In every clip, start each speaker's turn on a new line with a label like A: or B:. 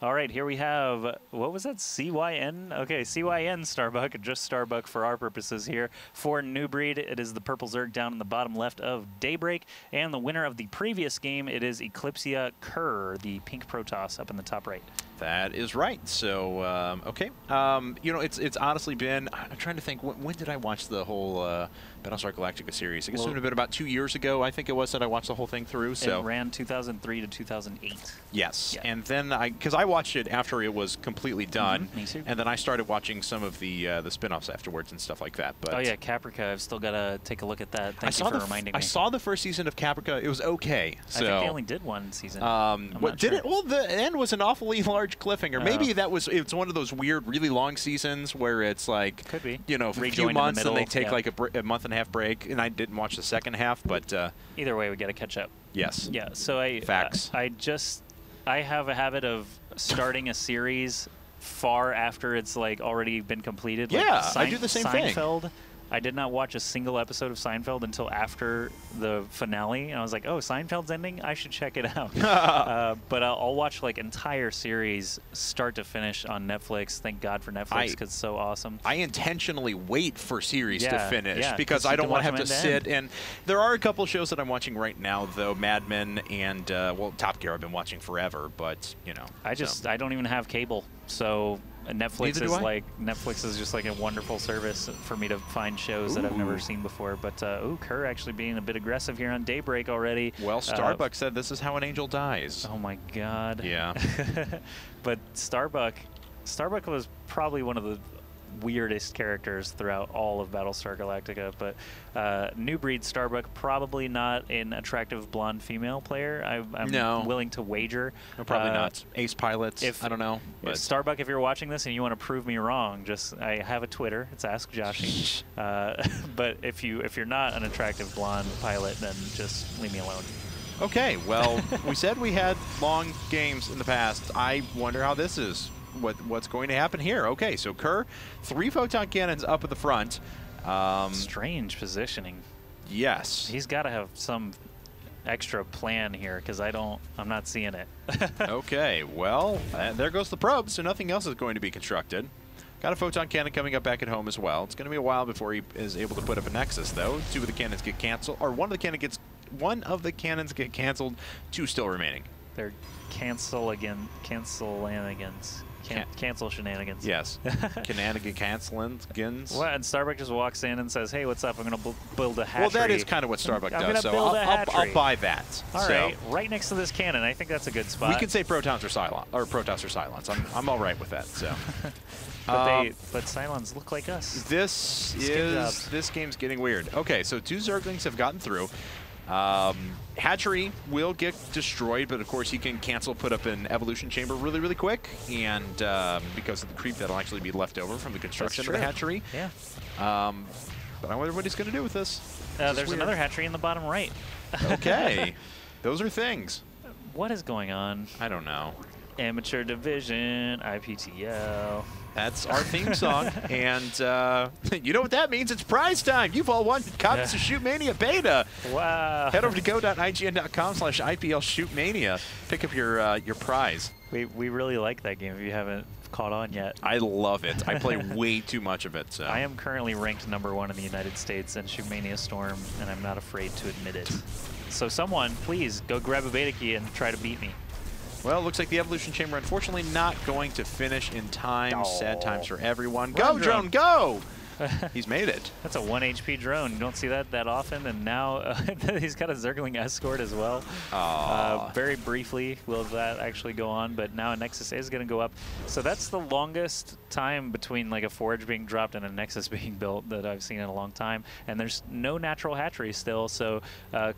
A: All right, here we have, what was that, CYN? Okay, CYN.StarBuck, just StarBuck for our purposes here. For nuBreed, it is the purple Zerg down in the bottom left of Daybreak. And the winner of the previous game, it is Eclypsia.Krr, the pink Protoss up in the top right.
B: That is right. So, okay. You know, it's honestly been, I'm trying to think, when did I watch the whole Battlestar Galactica series? I guess it would have been about 2 years ago, I think it was, that I watched the whole thing through. So
A: it ran 2003 to 2008.
B: Yes.
A: Yeah.
B: And then because I watched it after it was completely done.
A: Me too.
B: And then I started watching some of the spin-offs afterwards and stuff like that. But
A: oh, yeah, Caprica. I've still got to take a look at that. Thank you for reminding me.
B: I saw the first season of Caprica. It was okay. So,
A: I think they only did one season.
B: What did it? Well, the end was an awfully large cliffhanger. Maybe it's one of those weird, really long seasons where it's like,
A: could be,
B: you know, a few months and they take like a month and a half break. And I didn't watch the second half, but
A: either way, we got to catch up.
B: Yes.
A: Yeah. So I have a habit of starting a series far after it's like already been completed.
B: Yeah,
A: like
B: I do the same thing.
A: Seinfeld. I did not watch a single episode of Seinfeld until after the finale, and I was like, oh, Seinfeld's ending? I should check it out. But I'll watch like entire series start to finish on Netflix. Thank God for Netflix, because it's so awesome.
B: I intentionally wait for series to finish because I
A: you
B: don't want to have to
A: them
B: sit. And there are a couple shows that I'm watching right now, though. Mad Men and, well, Top Gear I've been watching forever, but, you know.
A: I don't even have cable, so... Netflix is just like a wonderful service for me to find shows that I've never seen before. But Kerr actually being a bit aggressive here on Daybreak already.
B: Well, StarBuck said this is how an angel dies.
A: Oh my God.
B: Yeah.
A: But StarBuck was probably one of the weirdest characters throughout all of Battlestar Galactica, but nuBreed.StarBuck, probably not an attractive blonde female player. I'm willing to wager.
B: No, probably not. Ace pilots, I don't know.
A: But StarBuck, if you're watching this and you want to prove me wrong, I have a Twitter. It's Ask Joshy. But if you're not an attractive blonde pilot, then just leave me alone.
B: Okay, well, we said we had long games in the past. I wonder how this is. What's going to happen here? Okay, so Kerr, 3 photon cannons up at the front.
A: Strange positioning.
B: Yes.
A: He's got to have some extra plan here, because I'm not seeing it.
B: Okay, well, there goes the probe, so nothing else is going to be constructed. Got a photon cannon coming up back at home as well. It's going to be a while before he is able to put up a nexus, though. 2 of the cannons get canceled, or one of the cannons get canceled. 2 still remaining.
A: They're cancel shenanigans. Cancel shenanigans.
B: Yes. Cancelings.
A: What? And StarBuck just walks in and says, hey, what's up? I'm going to build a hatchery.
B: Well, that is kind of what StarBuck does, so I'll buy that.
A: All right, right next to this cannon. I think that's a good spot.
B: We can say Protoss or Cylons. I'm all right with that. So.
A: But Cylons look like us.
B: This game's getting weird. Okay, so 2 Zerglings have gotten through. Hatchery will get destroyed, but of course he can put up an evolution chamber really, really quick, and because of the creep that'll actually be left over from the construction of the hatchery.
A: Yeah.
B: But I wonder what he's going to do with this.
A: There's another hatchery in the bottom right.
B: Okay. Those are things.
A: What is going on?
B: I don't know.
A: Amateur Division, IPTL.
B: That's our theme song, and you know what that means? It's prize time. You've all won copies of Shootmania Beta.
A: Wow!
B: Head over to go.ign.com/IPL-Shootmania. Pick up your prize.
A: We really like that game. If you haven't caught on yet,
B: I love it. I play way too much of it. So
A: I am currently ranked #1 in the United States in Shootmania Storm, and I'm not afraid to admit it. So someone, please go grab a beta key and try to beat me.
B: Well, it looks like the evolution chamber, unfortunately, not going to finish in time.
A: Oh.
B: Sad times for everyone. Go, drone, go! He's made it.
A: That's a 1 HP drone. You don't see that often, and now he's got a Zergling escort as well. Very briefly will that actually go on, but now a Nexus is going to go up. So that's the longest time between like a Forge being dropped and a Nexus being built that I've seen in a long time, and there's no natural hatchery still, so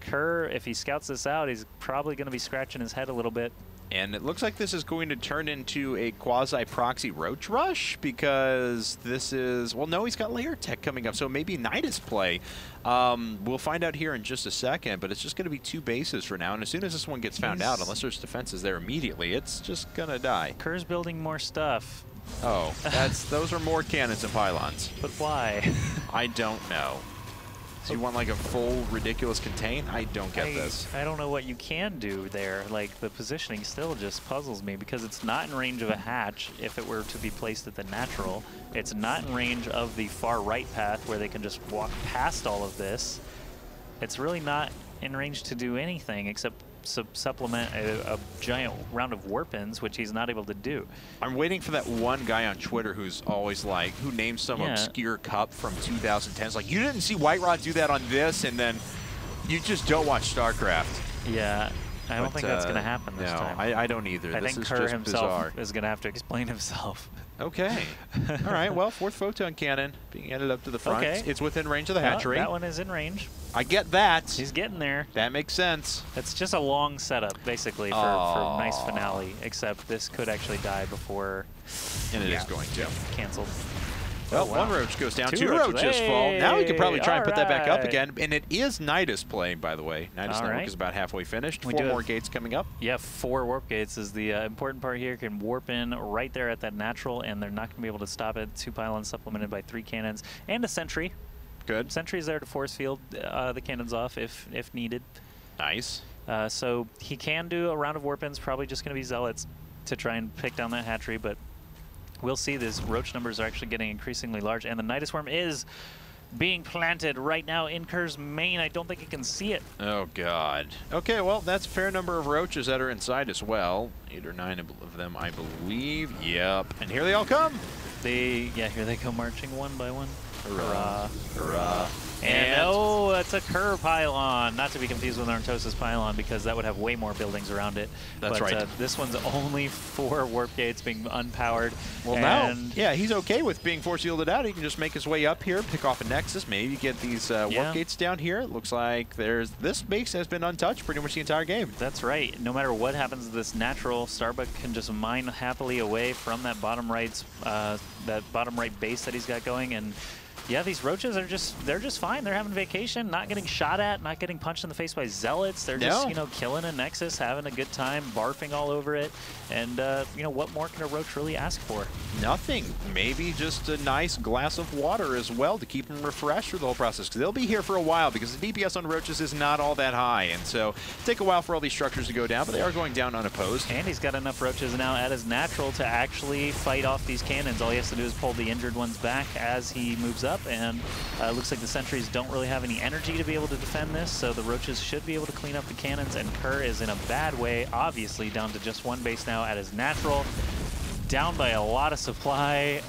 A: Kerr, if he scouts this out, he's probably going to be scratching his head a little bit.
B: And it looks like this is going to turn into a quasi-proxy Roach Rush, because this is, well, no, he's got Layer Tech coming up, so maybe Nidus play. We'll find out here in just a second, but it's just going to be 2 bases for now, and as soon as this one gets found out, unless there's defenses there immediately, it's just going to die.
A: Kerr's building more stuff.
B: Oh, those are more cannons and pylons.
A: But why?
B: I don't know. So you want like a full ridiculous contain? I don't get this.
A: I don't know what you can do there. Like, the positioning still just puzzles me because it's not in range of a hatch if it were to be placed at the natural. It's not in range of the far right path where they can just walk past all of this. It's really not in range to do anything except supplement a giant round of warp-ins, which he's not able to do.
B: I'm waiting for that one guy on Twitter who's always like, who names some obscure cup from 2010. It's like, you didn't see White Rod do that on this, and then you just don't watch StarCraft.
A: Yeah, I don't think that's going to happen this time.
B: I don't either.
A: I
B: this
A: think
B: is
A: Krr
B: just
A: himself
B: bizarre.
A: is going to have to explain himself.
B: Okay. All right, well, 4th photon cannon being headed up to the front.
A: Okay.
B: It's within range of the hatchery.
A: That one is in range.
B: I get that.
A: He's getting there.
B: That makes sense.
A: It's just a long setup, basically, for a nice finale, except this could actually die before
B: and it is going to.
A: Canceled.
B: Well, one roach goes down, 2 roaches fall. Now we can probably try and put that back up again. And it is Nidus playing, by the way. Nidus Network is about halfway finished. 4 more gates coming up.
A: Yeah, 4 warp gates is the important part here. Can warp in right there at that natural, and they're not going to be able to stop it. 2 pylons supplemented by 3 cannons and a sentry.
B: Good.
A: Sentry's there to force field the cannons off if needed.
B: Nice.
A: So he can do a round of warp-ins, probably just going to be zealots to try and pick down that hatchery, but we'll see. These roach numbers are actually getting increasingly large, and the Nidus Worm is being planted right now in Krr's main. I don't think he can see it.
B: Oh, God. Okay, well, that's a fair number of roaches that are inside as well. 8 or 9 of them, I believe. Yep. And here they all come.
A: Yeah, here they come marching one by one.
B: Hurrah. Hurrah.
A: And oh, it's a Krr pylon, not to be confused with Arntosa's pylon, because that would have way more buildings around it.
B: That's right.
A: This one's only 4 warp gates being unpowered.
B: Well, now, yeah, he's okay with being force shielded out. He can just make his way up here, pick off a Nexus, maybe get these warp gates down here. It looks like this base has been untouched pretty much the entire game.
A: That's right. No matter what happens to this natural, StarBuck can just mine happily away from that bottom right base that he's got going, and yeah, these roaches are they're just fine. They're having vacation, not getting shot at, not getting punched in the face by zealots. They're just, killing a Nexus, having a good time, barfing all over it. And, what more can a roach really ask for? Nothing.
B: Maybe just a nice glass of water as well to keep them refreshed through the whole process. Because they'll be here for a while, because the DPS on roaches is not all that high. And so it'll take a while for all these structures to go down, but they are going down unopposed.
A: And he's got enough roaches now at his natural to actually fight off these cannons. All he has to do is pull the injured ones back as he moves up. And it looks like the sentries don't really have any energy to be able to defend this, so the roaches should be able to clean up the cannons, and Krr is in a bad way, obviously down to just 1 base now at his natural. Down by a lot of supply.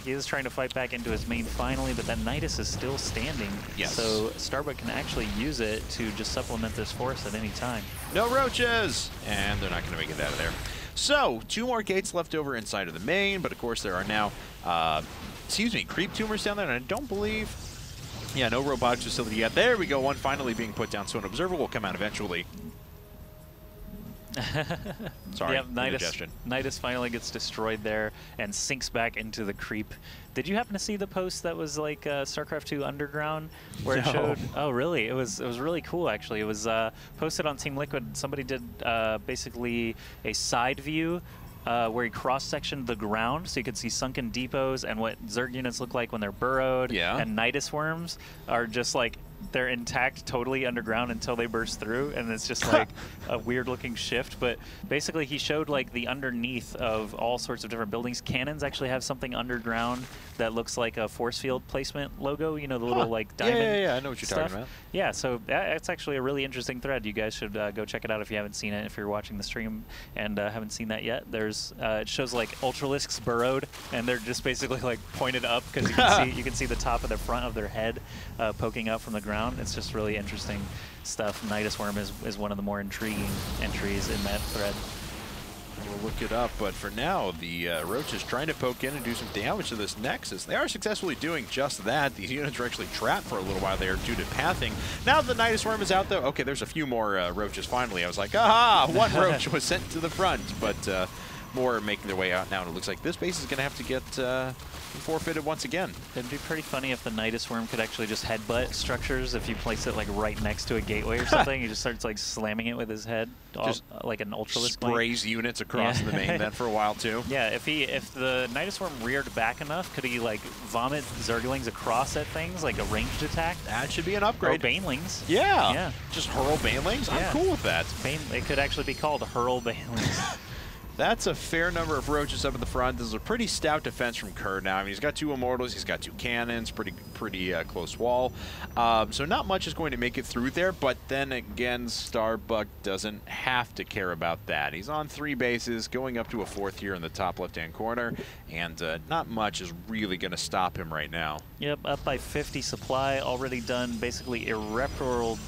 A: He is trying to fight back into his main finally, but that Nidus is still standing.
B: Yes.
A: So StarBuck can actually use it to just supplement this force at any time.
B: No roaches! And they're not going to make it out of there. So, 2 more gates left over inside of the main, but of course there are now creep tumors down there, and I don't believe, no robotics facility yet. There we go, one finally being put down, so an observer will come out eventually. Sorry,
A: Nidus finally gets destroyed there and sinks back into the creep. Did you happen to see the post that was like StarCraft 2 Underground, where it showed? Oh, really? It was really cool, actually. It was posted on Team Liquid. Somebody did basically a side view where he cross-sectioned the ground, so you could see sunken depots and what Zerg units look like when they're burrowed. Yeah. And Nidus worms are just like, they're intact totally underground until they burst through, and it's just like a weird looking shift. But basically he showed like the underneath of all sorts of different buildings. Cannons actually have something underground that looks like a force field placement logo, the little like diamond
B: Yeah, I know what you're talking about.
A: Yeah, so that's actually a really interesting thread. You guys should go check it out if you haven't seen it, if you're watching the stream and haven't seen that yet. There's it shows like Ultralisks burrowed, and they're just basically like pointed up, because you can see the top of the front of their head poking out from the ground. It's just really interesting stuff. Nidus Worm is one of the more intriguing entries in that thread.
B: We'll look it up, but for now, the Roach is trying to poke in and do some damage to this Nexus. They are successfully doing just that. These units are actually trapped for a little while there due to pathing. Now the Nidus Worm is out, though. Okay, there's a few more Roaches finally. I was like, aha! 1 Roach was sent to the front, but more are making their way out now, and it looks like this base is going to have to get forfeited once again.
A: It'd be pretty funny if the Nidus Worm could actually just headbutt structures if you place it like right next to a gateway or something. He just starts like slamming it with his head, just like an Ultralisk.
B: Sprays units across the main then for a while too.
A: Yeah, if the Nidus Worm reared back enough, could he like vomit Zerglings across at things like a ranged attack?
B: That should be an upgrade.
A: Or Banelings.
B: Yeah. Just hurl Banelings? Yeah. I'm cool with that.
A: It could actually be called hurl Banelings.
B: That's a fair number of roaches up in the front. This is a pretty stout defense from Krr now. I mean, he's got 2 Immortals, he's got 2 cannons, pretty close wall. So not much is going to make it through there, but then again, StarBuck doesn't have to care about that. He's on 3 bases, going up to a 4th here in the top left-hand corner, and not much is really going to stop him right now.
A: Yep, up by 50 supply, already done basically irreparable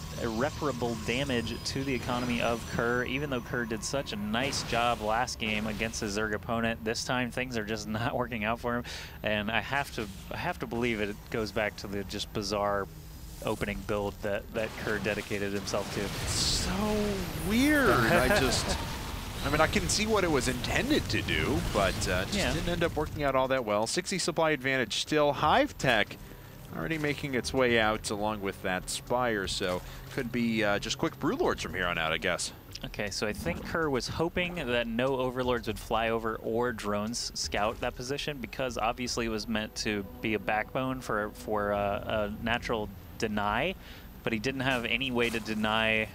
A: damage to the economy of Krr. Even though Krr did such a nice job last game against a Zerg opponent, this time things are just not working out for him, and I have to believe it goes back to the just bizarre opening build that Krr dedicated himself to.
B: So weird. I mean, I can see what it was intended to do, but just didn't end up working out all that well. 60 supply advantage still. Hive Tech already making its way out along with that Spire, so could be just quick Broodlords from here on out, I guess.
A: Okay, so I think Krr was hoping that no Overlords would fly over or drones scout that position, because obviously it was meant to be a backbone for a natural deny, but he didn't have any way to deny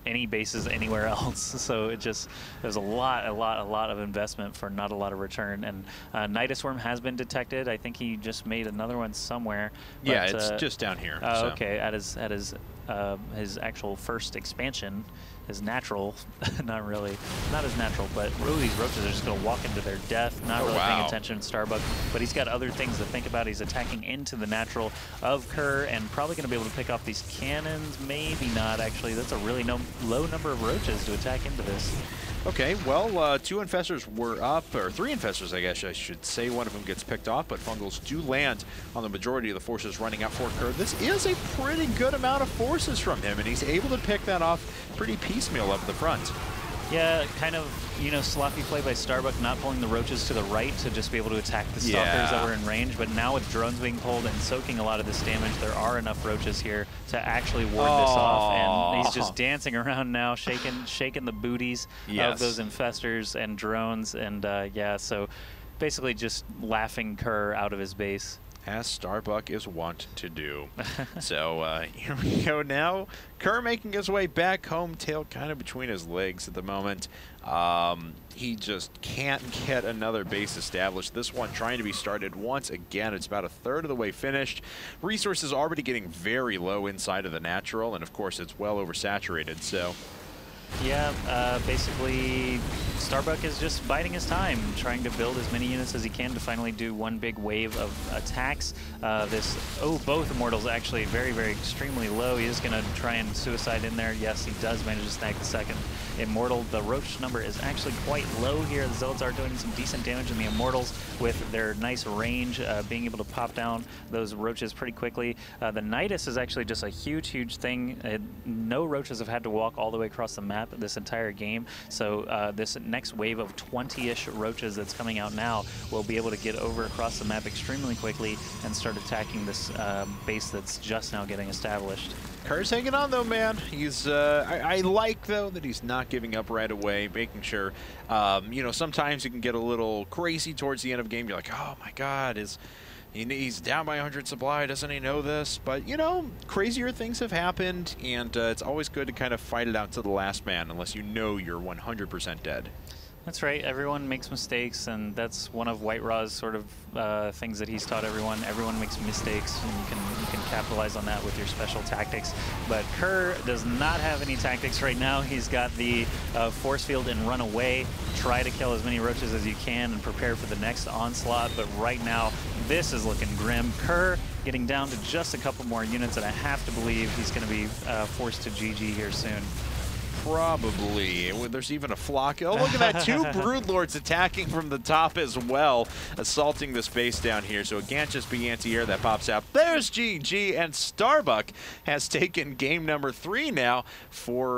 A: any bases anywhere else. So there's a lot of investment for not a lot of return. And Nidus Worm has been detected. I think he just made another one somewhere. But,
B: yeah, it's just down here.
A: Oh, okay, at his actual first expansion. His natural, not as natural, but really these roaches are just going to walk into their death, not really paying attention to StarBuck, but he's got other things to think about. He's attacking into the natural of Krr and probably going to be able to pick off these cannons. Maybe not, actually. That's a really low number of roaches to attack into this.
B: Okay, well, 2 Infestors were up, or 3 Infestors, I guess I should say. One of them gets picked off, but Fungals do land on the majority of the forces running out for Krr. This is a pretty good amount of forces from him, and he's able to pick that off pretty piecemeal up the front.
A: Yeah, kind of, sloppy play by StarBuck, not pulling the roaches to the right to just be able to attack the stalkers that were in range. But now with drones being pulled and soaking a lot of this damage, there are enough roaches here to actually ward this off. And he's just dancing around now, shaking the booties of those infestors and drones. And yeah, so basically just laughing Krr out of his base.
B: As StarBuck is wont to do. So here we go now. Krr making his way back home, tail kind of between his legs at the moment. He just can't get another base established. This one trying to be started once again. It's about a third of the way finished. Resources already getting very low inside of the natural, and of course it's well oversaturated. So
A: yeah, basically StarBuck is just biding his time, trying to build as many units as he can to finally do one big wave of attacks. Both Immortals actually very, very extremely low. He is going to try and suicide in there. Yes, he does manage to snag the second Immortal. The Roach number is actually quite low here. The Zealots are doing some decent damage in the Immortals with their nice range, being able to pop down those Roaches pretty quickly. The Nidus is actually just a huge, huge thing. No Roaches have had to walk all the way across the map this entire game, so this next wave of 20-ish roaches that's coming out now will be able to get over across the map extremely quickly and start attacking this base that's just now getting established.
B: Krr's hanging on though, man. He's I like though that he's not giving up right away, making sure sometimes you can get a little crazy towards the end of the game. You're like, oh my god, he's down by 100 supply, doesn't he know this? But, crazier things have happened, and it's always good to kind of fight it out to the last man, unless you know you're 100% dead.
A: That's right. Everyone makes mistakes, and that's one of White Raw's sort of things that he's taught everyone. Everyone makes mistakes, and you can capitalize on that with your special tactics. But Krr does not have any tactics right now. He's got the force field and run away. Try to kill as many roaches as you can and prepare for the next onslaught. But right now, this is looking grim. Krr getting down to just a couple more units, and I have to believe he's going to be forced to GG here soon.
B: Probably. There's even a flock. Oh, look at that. 2 Broodlords attacking from the top as well, assaulting this base down here. So again, just be anti-air that pops out. There's GG, and StarBuck has taken game number 3 now for